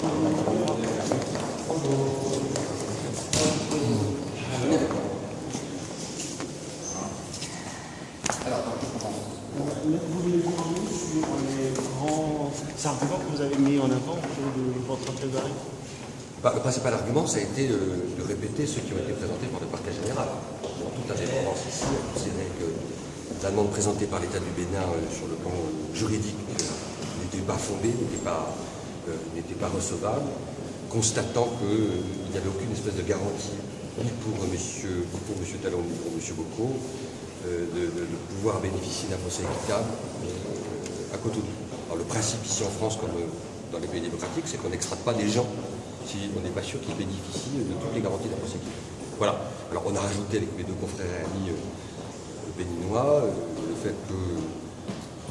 Vous voulez vous revenir sur les grands arguments que vous avez mis en avant autour de votre plaidoirie? Le principal argument, ça a été de répéter ceux qui ont été présentés par le parquet général. Dans toute indépendance ici, on considérait que la demande présentée par l'État du Bénin sur le plan juridique n'était pas fondée, n'était pas recevable, constatant qu'il n'y avait aucune espèce de garantie, ni pour M. Talon, ni pour M. Boko, de pouvoir bénéficier d'un procès équitable à Cotonou. Alors, le principe ici en France, comme dans les pays démocratiques, c'est qu'on n'extrade pas des gens si on n'est pas sûr qu'ils bénéficient de toutes les garanties d'un procès équitable. Voilà. Alors on a rajouté avec mes deux confrères et amis béninois le fait que,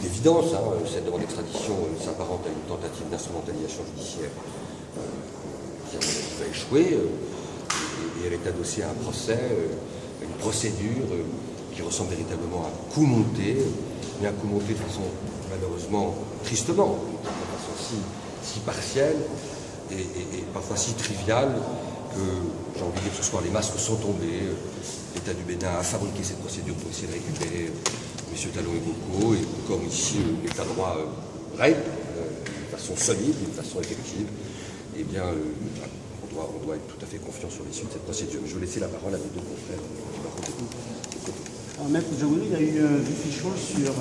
d'évidence, cette demande d'extradition s'apparente à une tentative d'instrumentalisation judiciaire qui, à mon avis, va échouer, et elle est adossée à un procès, une procédure qui ressemble véritablement à un coup monté, mais un coup monté de façon malheureusement, tristement, de façon si partielle et parfois si triviale que j'ai envie de dire que ce soir les masques sont tombés, l'État du Bénin a fabriqué cette procédure pour essayer de récupérer M. Talon et Boko, et comme ici l'État de droit règne de façon solide, de façon effective, eh bien on doit être tout à fait confiant sur l'issue de cette procédure. Je vais laisser la parole à mes deux confrères. Maître Djogouni, il y a eu un fichier sur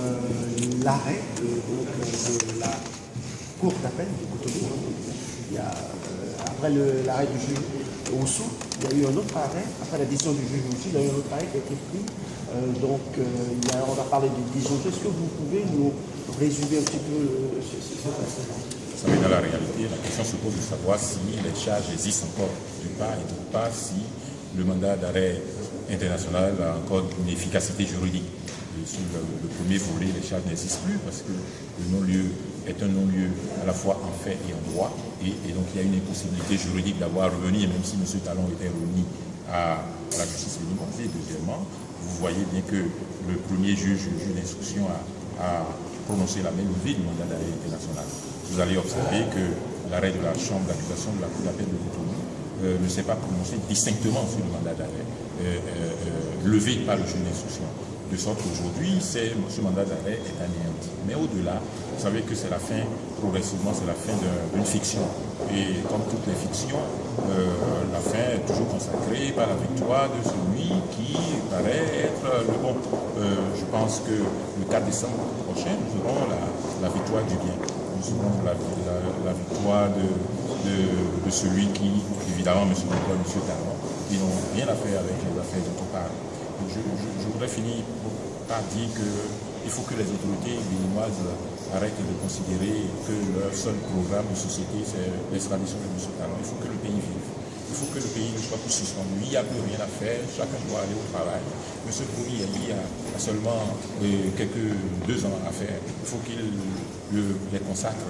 l'arrêt de la cour d'appel de Cotonou. Après l'arrêt du juge Oussou, il y a eu un autre arrêt, après la décision du juge Oussou, il y a eu un autre arrêt qui a été pris. On va parler de disjoncture. Est-ce que vous pouvez nous résumer un petit peu ce passage? Vous savez, dans la réalité, la question se pose de savoir si les charges existent encore d'une part, et d'autre part, si le mandat d'arrêt international a encore une efficacité juridique. Et sur le premier volet, les charges n'existent plus parce que le non-lieu est un non-lieu à la fois en fait et en droit. Et donc il y a une impossibilité juridique d'avoir revenu, même si M. Talon était remis à la justice béninoise. Et deuxièmement, vous voyez bien que le premier juge d'instruction a prononcé la même levée du mandat d'arrêt international. Vous allez observer que l'arrêt de la chambre d'accusation de la cour d'appel de Cotonou ne s'est pas prononcé distinctement sur le mandat d'arrêt levé par le juge d'instruction. De sorte qu'aujourd'hui, ce mandat d'arrêt est anéanti. Mais au-delà, vous savez que c'est la fin, progressivement, c'est la fin d'une fiction. Et comme toutes les fictions, la fin est toujours consacrée par la victoire de celui qui paraît être le bon. Je pense que le 4 décembre prochain, nous aurons la victoire du bien. Nous aurons la victoire de celui qui, évidemment, M. Boko et M. Talon, qui n'ont rien à faire avec les affaires dont on parle. Je voudrais finir par dire qu'il faut que les autorités béninoises arrêtent de considérer que leur seul programme de société, c'est l'extradition de M. Talon. Il faut que le pays vive. Il faut que le pays ne soit plus suspendu. Il n'y a plus rien à faire. Chacun doit aller au travail. M. Kouri a seulement 2 ans à faire. Il faut qu'il les consacre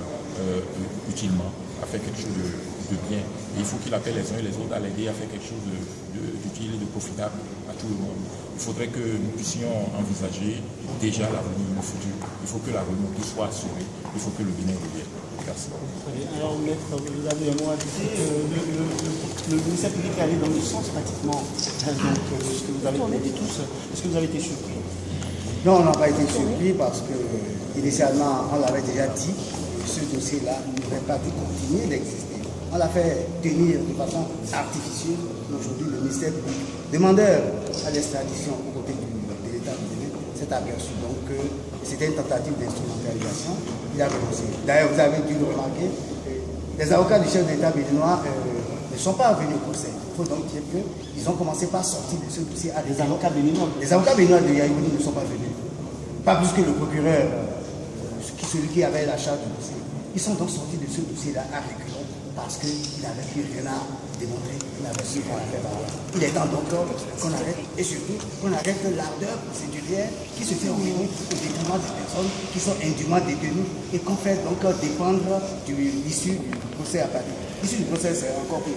utilement à faire quelque chose de bien. Et il faut qu'il appelle les uns et les autres à l'aider à faire quelque chose d'utile et de profitable à tout le monde. Il faudrait que nous puissions envisager déjà l'avenir, le futur. Il faut que la remontée soit assurée. Il faut que le Bénin revienne. Merci. Alors, maître, vous avez un mot à dire. Le ministère public est allé dans le sens pratiquement. Donc, ce que vous avez dit tous, est-ce que vous avez été surpris? Non, on n'a pas été surpris parce que, initialement, on l'avait déjà dit, ce dossier-là n'aurait pas dû continuer d'exister. On l'a fait tenir de façon artificieuse. Aujourd'hui, le ministère public, demandeur à l'extradition aux côtés de l'État du Bénin, s'est aperçu donc que c'était une tentative d'instrumentalisation. Il a renoncé. D'ailleurs, vous avez dû le remarquer, les avocats du chef d'État béninois ne sont pas venus au procès. Il faut donc dire qu'ils ont commencé par sortir de ce dossier à Les avocats béninois. Les avocats béninois de Yaoundé ne sont pas venus. Pas plus que le procureur, celui qui avait la charge du dossier. Ils sont donc sortis de ce dossier-là à reculons parce qu'ils n'avaient plus rien à démontrer, ils n'avaient plus rien à faire valoir. Il est temps donc qu'on arrête, et surtout qu'on arrête l'ardeur procédurière qui se fait au détriment des personnes qui sont indûment détenues et qu'on fait donc dépendre de l'issue du procès à Paris. L'issue du procès, c'est encore plus